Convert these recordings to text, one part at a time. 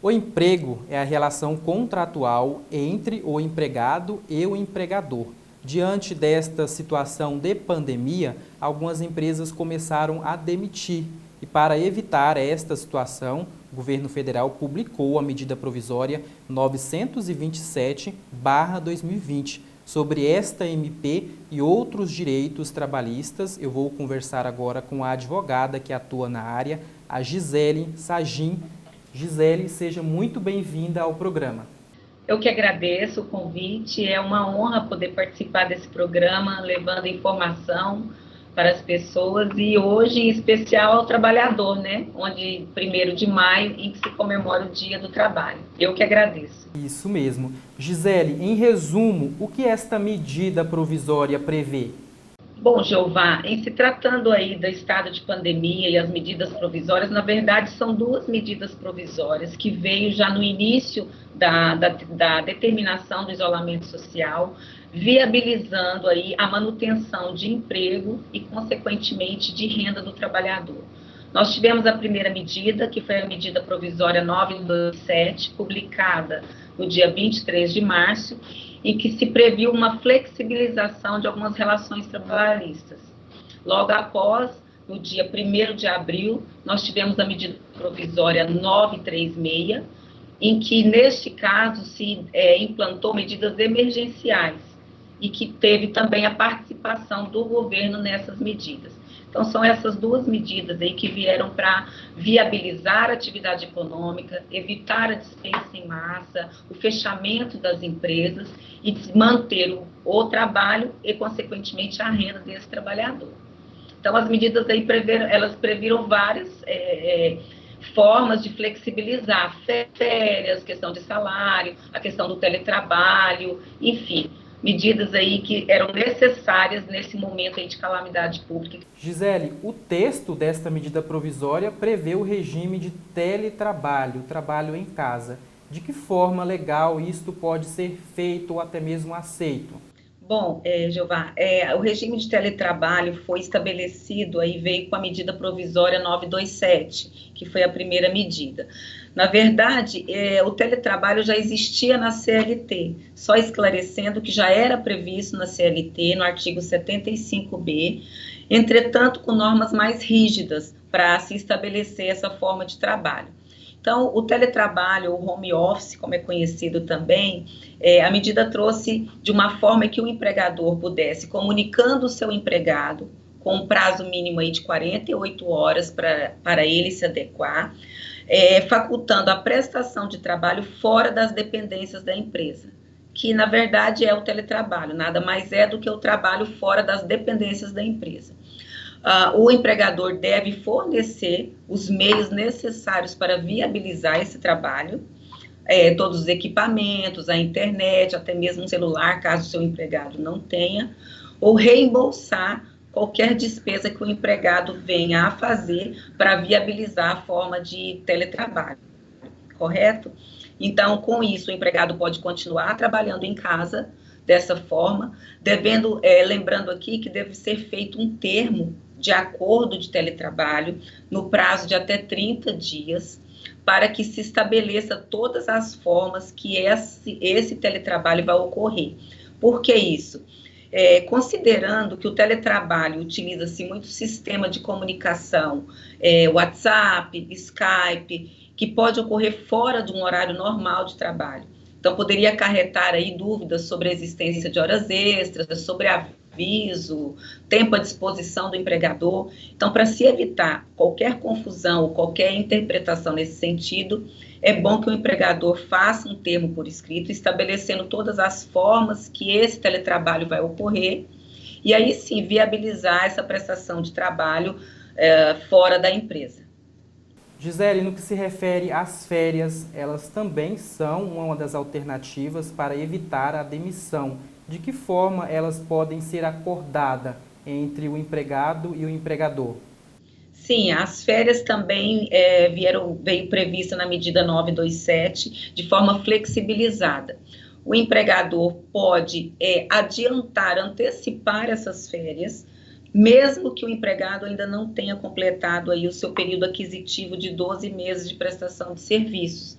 O emprego é a relação contratual entre o empregado e o empregador. Diante desta situação de pandemia, algumas empresas começaram a demitir. E para evitar esta situação, o governo federal publicou a medida provisória 927/2020. Sobre esta MP e outros direitos trabalhistas, eu vou conversar agora com a advogada que atua na área, a Gisele Sagin. Gisele, seja muito bem-vinda ao programa. Eu que agradeço o convite, é uma honra poder participar desse programa, levando informação para as pessoas e hoje em especial ao trabalhador, né? Onde 1º de maio, em que se comemora o Dia do Trabalho. Eu que agradeço. Isso mesmo. Gisele, em resumo, o que esta medida provisória prevê? Bom, Jeová, em se tratando aí do estado de pandemia e as medidas provisórias, na verdade são 2 medidas provisórias que veio já no início da determinação do isolamento social, viabilizando aí a manutenção de emprego e, consequentemente, de renda do trabalhador. Nós tivemos a primeira medida, que foi a medida provisória 927, publicada no dia 23 de março, em que se previu uma flexibilização de algumas relações trabalhistas. Logo após, no dia 1º de abril, nós tivemos a medida provisória 936, em que, neste caso, se implantou medidas emergenciais e que teve também a participação do governo nessas medidas. Então, são essas 2 medidas aí que vieram para viabilizar a atividade econômica, evitar a dispensa em massa, o fechamento das empresas e manter o trabalho e, consequentemente, a renda desse trabalhador. Então, as medidas aí previram várias formas de flexibilizar férias, questão de salário, a questão do teletrabalho, enfim, medidas aí que eram necessárias nesse momento aí de calamidade pública. Gisele, o texto desta medida provisória prevê o regime de teletrabalho, trabalho em casa. De que forma legal isto pode ser feito ou até mesmo aceito? Bom, Jeová, o regime de teletrabalho foi estabelecido, aí veio com a medida provisória 927, que foi a primeira medida. Na verdade, o teletrabalho já existia na CLT, só esclarecendo que já era previsto na CLT, no artigo 75B, entretanto, com normas mais rígidas para se estabelecer essa forma de trabalho. Então, o teletrabalho, o home office, como é conhecido também, a medida trouxe de uma forma que o empregador pudesse, comunicando o seu empregado, com um prazo mínimo aí de 48 horas para ele se adequar, facultando a prestação de trabalho fora das dependências da empresa, que na verdade é o teletrabalho, nada mais é do que o trabalho fora das dependências da empresa. O empregador deve fornecer os meios necessários para viabilizar esse trabalho, todos os equipamentos, a internet, até mesmo um celular, caso o seu empregado não tenha, ou reembolsar qualquer despesa que o empregado venha a fazer para viabilizar a forma de teletrabalho, correto? Então, com isso, o empregado pode continuar trabalhando em casa dessa forma, lembrando aqui que deve ser feito um termo de acordo de teletrabalho no prazo de até 30 dias, para que se estabeleça todas as formas que esse teletrabalho vai ocorrer. Por que isso? Considerando que o teletrabalho utiliza-se muito sistema de comunicação, WhatsApp, Skype, que pode ocorrer fora de um horário normal de trabalho. Então, poderia acarretar aí dúvidas sobre a existência de horas extras, sobre aviso, tempo à disposição do empregador. Então, para se evitar qualquer confusão ou qualquer interpretação nesse sentido, é bom que o empregador faça um termo por escrito, estabelecendo todas as formas que esse teletrabalho vai ocorrer, e aí sim viabilizar essa prestação de trabalho fora da empresa. Gisele, no que se refere às férias, elas também são uma das alternativas para evitar a demissão. De que forma elas podem ser acordadas entre o empregado e o empregador? Sim, as férias também veio prevista na medida 927 de forma flexibilizada. O empregador pode antecipar essas férias, mesmo que o empregado ainda não tenha completado aí o seu período aquisitivo de 12 meses de prestação de serviços.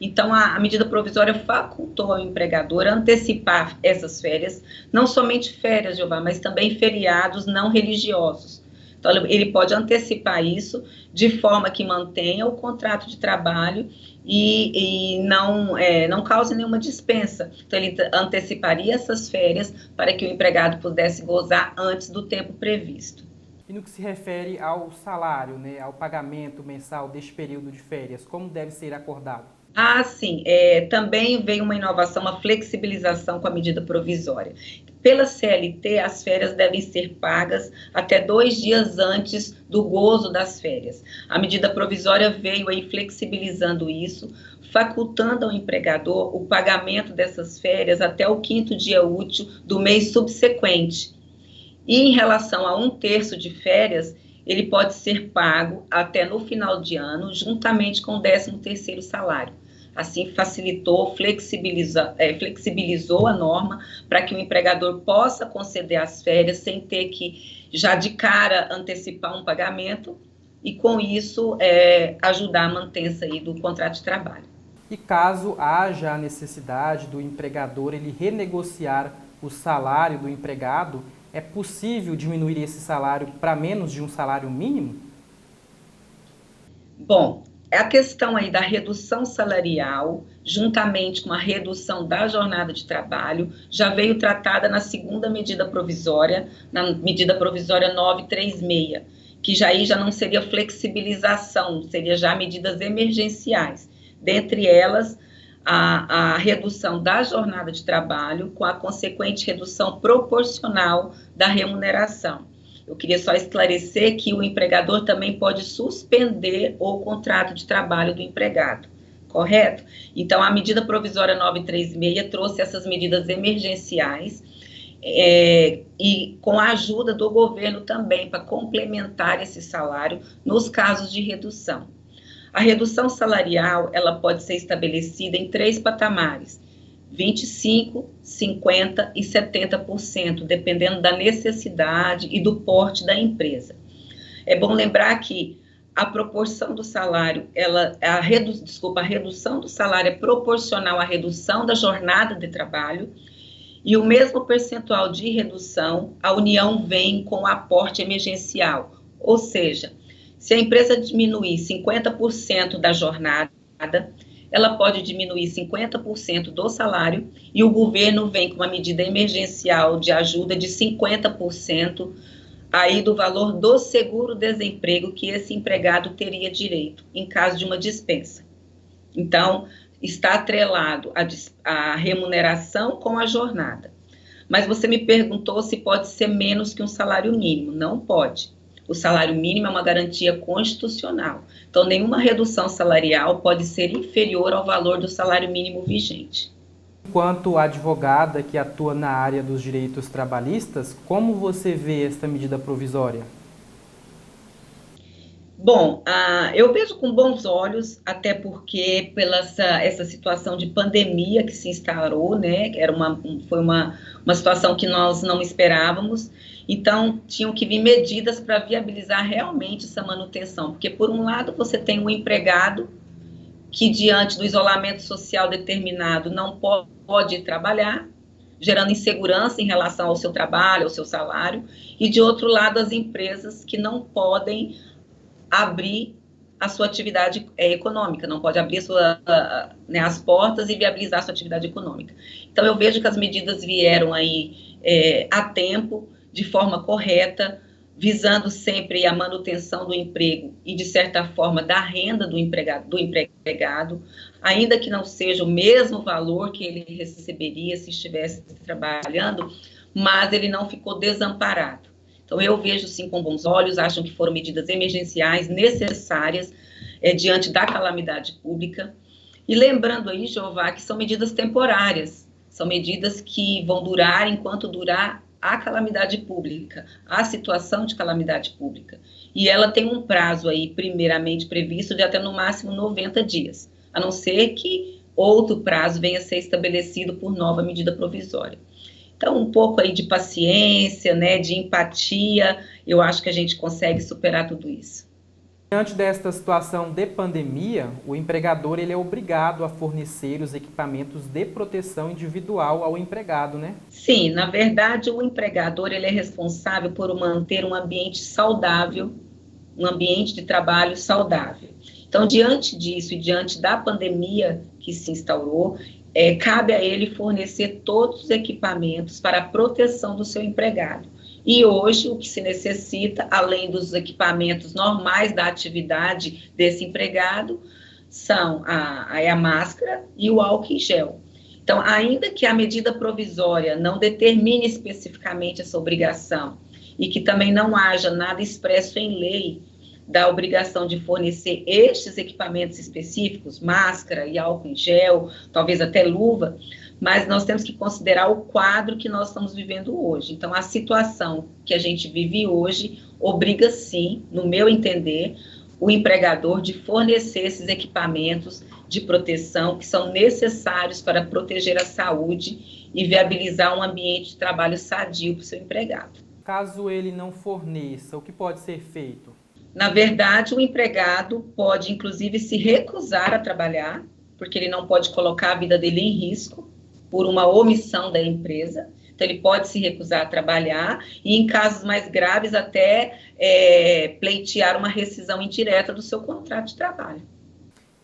Então, a medida provisória facultou ao empregador antecipar essas férias, não somente férias, Jeová, mas também feriados não religiosos. Então, ele pode antecipar isso de forma que mantenha o contrato de trabalho e não cause nenhuma dispensa. Então, ele anteciparia essas férias para que o empregado pudesse gozar antes do tempo previsto. E no que se refere ao salário, né, ao pagamento mensal deste período de férias, como deve ser acordado? Sim, também veio uma inovação, uma flexibilização com a medida provisória. Pela CLT, as férias devem ser pagas até 2 dias antes do gozo das férias. A medida provisória veio aí flexibilizando isso, facultando ao empregador o pagamento dessas férias até o 5º dia útil do mês subsequente. E em relação a 1/3 de férias, ele pode ser pago até no final de ano, juntamente com o 13º salário. Assim, facilitou, flexibilizou a norma para que o empregador possa conceder as férias sem ter que, já de cara, antecipar um pagamento e, com isso, ajudar a mantença aí do contrato de trabalho. E caso haja a necessidade do empregador ele renegociar o salário do empregado, é possível diminuir esse salário para menos de um salário mínimo? Bom, a questão aí da redução salarial, juntamente com a redução da jornada de trabalho, já veio tratada na 2ª medida provisória, na medida provisória 936, que já não seria flexibilização, seria já medidas emergenciais. Dentre elas, a redução da jornada de trabalho com a consequente redução proporcional da remuneração. Eu queria só esclarecer que o empregador também pode suspender o contrato de trabalho do empregado, correto? Então, a medida provisória 936 trouxe essas medidas emergenciais e com a ajuda do governo também para complementar esse salário nos casos de redução. A redução salarial, ela pode ser estabelecida em 3 patamares, 25%, 50% e 70%, dependendo da necessidade e do porte da empresa. É bom lembrar que a proporção do salário, a redução do salário é proporcional à redução da jornada de trabalho e o mesmo percentual de redução, a União vem com o aporte emergencial, ou seja, se a empresa diminuir 50% da jornada, ela pode diminuir 50% do salário e o governo vem com uma medida emergencial de ajuda de 50% aí do valor do seguro-desemprego que esse empregado teria direito em caso de uma dispensa. Então, está atrelado a remuneração com a jornada. Mas você me perguntou se pode ser menos que um salário mínimo. Não pode. O salário mínimo é uma garantia constitucional. Então, nenhuma redução salarial pode ser inferior ao valor do salário mínimo vigente. Enquanto advogada que atua na área dos direitos trabalhistas, como você vê esta medida provisória? Bom, eu vejo com bons olhos, até porque pela essa situação de pandemia que se instaurou, né, foi uma situação que nós não esperávamos, então tinham que vir medidas para viabilizar realmente essa manutenção, porque por um lado você tem um empregado que diante do isolamento social determinado não pode trabalhar, gerando insegurança em relação ao seu trabalho, ao seu salário, e de outro lado as empresas que não podem abrir a sua atividade econômica, não pode abrir as portas e viabilizar a sua atividade econômica. Então, eu vejo que as medidas vieram aí a tempo, de forma correta, visando sempre a manutenção do emprego e, de certa forma, da renda do empregado, ainda que não seja o mesmo valor que ele receberia se estivesse trabalhando, mas ele não ficou desamparado. Então, eu vejo, sim, com bons olhos, acham que foram medidas emergenciais necessárias diante da calamidade pública. E lembrando aí, Jeová, que são medidas temporárias, são medidas que vão durar enquanto durar a calamidade pública, a situação de calamidade pública. E ela tem um prazo aí, primeiramente previsto, de até no máximo 90 dias, a não ser que outro prazo venha a ser estabelecido por nova medida provisória. Então, um pouco aí de paciência, né, de empatia, eu acho que a gente consegue superar tudo isso. Diante desta situação de pandemia, o empregador ele é obrigado a fornecer os equipamentos de proteção individual ao empregado, né? Sim, na verdade, o empregador ele é responsável por manter um ambiente saudável, um ambiente de trabalho saudável. Então, diante disso e diante da pandemia que se instaurou, cabe a ele fornecer todos os equipamentos para a proteção do seu empregado. E hoje o que se necessita, além dos equipamentos normais da atividade desse empregado, são a máscara e o álcool em gel. Então, ainda que a medida provisória não determine especificamente essa obrigação e que também não haja nada expresso em lei da obrigação de fornecer estes equipamentos específicos, máscara e álcool em gel, talvez até luva, mas nós temos que considerar o quadro que nós estamos vivendo hoje. Então, a situação que a gente vive hoje obriga, sim, no meu entender, o empregador de fornecer esses equipamentos de proteção que são necessários para proteger a saúde e viabilizar um ambiente de trabalho sadio para o seu empregado. Caso ele não forneça, o que pode ser feito? Na verdade, o empregado pode, inclusive, se recusar a trabalhar, porque ele não pode colocar a vida dele em risco por uma omissão da empresa. Então, ele pode se recusar a trabalhar e, em casos mais graves, até pleitear uma rescisão indireta do seu contrato de trabalho.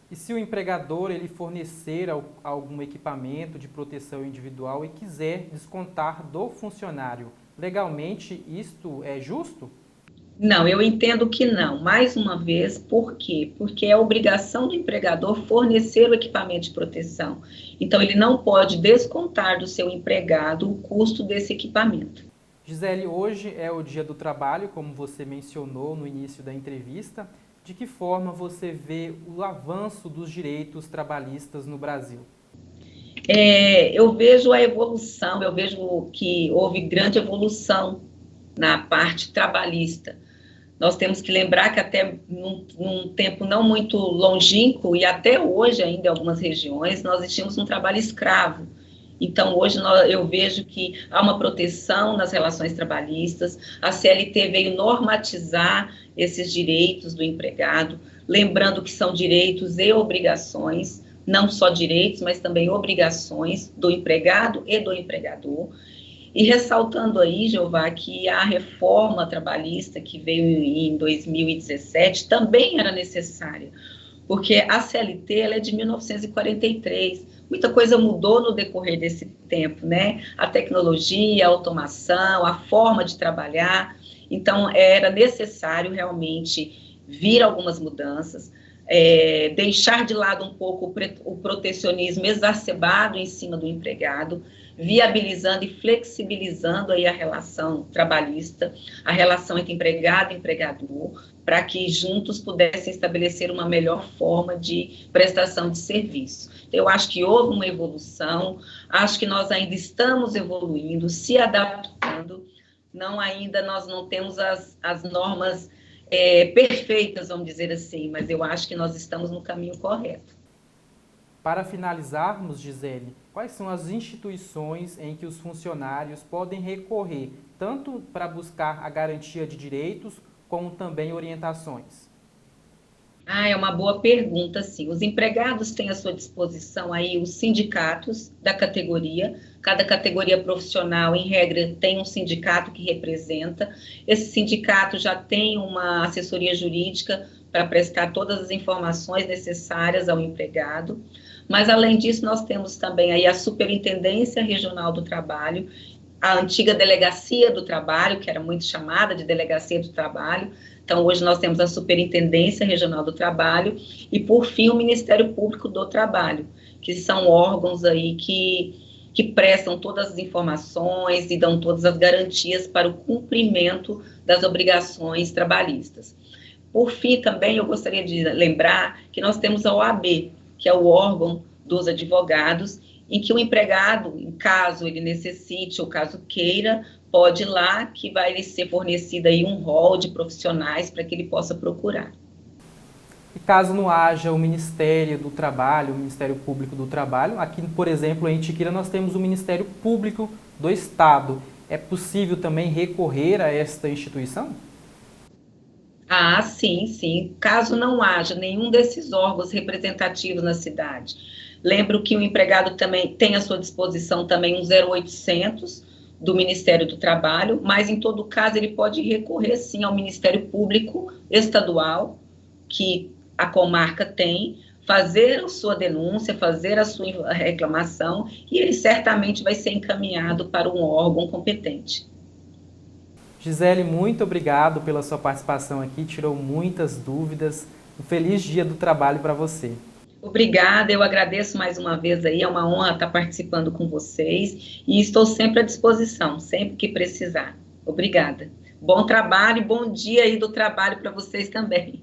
E se o empregador ele fornecer algum equipamento de proteção individual e quiser descontar do funcionário, legalmente isto é justo? Não, eu entendo que não. Mais uma vez, por quê? Porque é obrigação do empregador fornecer o equipamento de proteção. Então, ele não pode descontar do seu empregado o custo desse equipamento. Gisele, hoje é o Dia do Trabalho, como você mencionou no início da entrevista. De que forma você vê o avanço dos direitos trabalhistas no Brasil? Eu vejo a evolução, eu vejo que houve grande evolução na parte trabalhista. Nós temos que lembrar que até num tempo não muito longínquo, e até hoje ainda em algumas regiões, nós tínhamos um trabalho escravo. Então, hoje eu vejo que há uma proteção nas relações trabalhistas, a CLT veio normatizar esses direitos do empregado, lembrando que são direitos e obrigações, não só direitos, mas também obrigações do empregado e do empregador. E ressaltando aí, Jeová, que a reforma trabalhista que veio em 2017 também era necessária, porque a CLT ela é de 1943. Muita coisa mudou no decorrer desse tempo, né? A tecnologia, a automação, a forma de trabalhar. Então, era necessário realmente vir algumas mudanças, deixar de lado um pouco o protecionismo exacerbado em cima do empregado, viabilizando e flexibilizando aí a relação trabalhista, a relação entre empregado e empregador, para que juntos pudessem estabelecer uma melhor forma de prestação de serviço. Eu acho que houve uma evolução, acho que nós ainda estamos evoluindo, se adaptando, nós não temos as normas perfeitas, vamos dizer assim, mas eu acho que nós estamos no caminho correto. Para finalizarmos, Gisele, quais são as instituições em que os funcionários podem recorrer, tanto para buscar a garantia de direitos, como também orientações? É uma boa pergunta, sim. Os empregados têm à sua disposição aí os sindicatos da categoria. Cada categoria profissional, em regra, tem um sindicato que representa. Esse sindicato já tem uma assessoria jurídica para prestar todas as informações necessárias ao empregado. Mas, além disso, nós temos também aí a Superintendência Regional do Trabalho, a antiga Delegacia do Trabalho, que era muito chamada de Delegacia do Trabalho. Então, hoje nós temos a Superintendência Regional do Trabalho e, por fim, o Ministério Público do Trabalho, que são órgãos aí que prestam todas as informações e dão todas as garantias para o cumprimento das obrigações trabalhistas. Por fim, também, eu gostaria de lembrar que nós temos a OAB, que é o órgão dos advogados, em que o empregado, em caso ele necessite ou caso queira, pode ir lá que vai lhe ser fornecido aí um rol de profissionais para que ele possa procurar. E caso não haja o Ministério do Trabalho, o Ministério Público do Trabalho, aqui, por exemplo, em Tiquira nós temos o Ministério Público do Estado. É possível também recorrer a esta instituição? Ah, sim, sim. Caso não haja nenhum desses órgãos representativos na cidade, lembro que o empregado também tem à sua disposição também um 0800 do Ministério do Trabalho, mas em todo caso ele pode recorrer sim ao Ministério Público Estadual, que a comarca tem, fazer a sua denúncia, fazer a sua reclamação, e ele certamente vai ser encaminhado para um órgão competente. Gisele, muito obrigado pela sua participação aqui, tirou muitas dúvidas. Um feliz dia do trabalho para você. Obrigada, eu agradeço mais uma vez aí, é uma honra estar participando com vocês e estou sempre à disposição, sempre que precisar. Obrigada. Bom trabalho e bom dia aí do trabalho para vocês também.